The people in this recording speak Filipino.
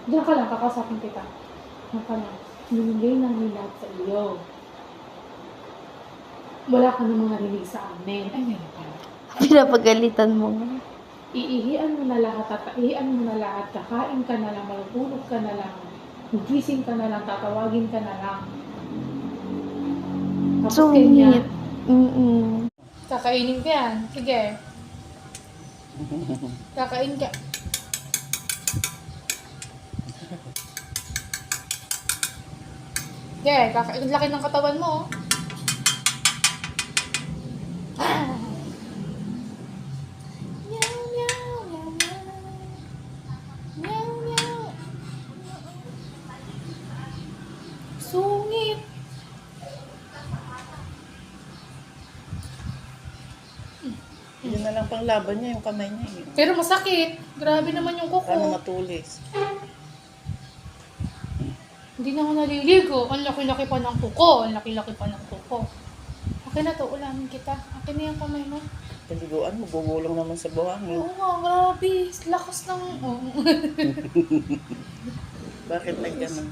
Diyan ka lang, kakasapin kita. Diyan ka lang. Binigay namin lahat sa iyo. Wala ka namang narinig sa amin. Ay, meron ka. Pinapagalitan mo nga. Iihian mo na lahat at iihian mo na lahat. Kakain ka na lang, matutulog ka na lang. Magising ka na lang, tatawagin ka na lang. Tapos Sungit. ganyan. Mm-mm. Kakainin ka yan. Sige. Kakain ka. Sige, kakain. Laki ng katawan mo. Ah. Meow, meow, meow, meow. Meow, meow. Sungit. Yun na lang pang laban niya, yung kamay niya. Yun. Pero masakit. Grabe naman yung kuko. Paano matulis? Hindi na ako naliligo. Ang laki-laki pa ng kuko. Ang laki-laki pa ng kuko. Akin na to, ulamin kita. Akin na yung kamay mo. Paliguan mo, bubulong naman sa buhangin. Oo nga, grabe. Lakas ng... Oh. Bakit nagganon?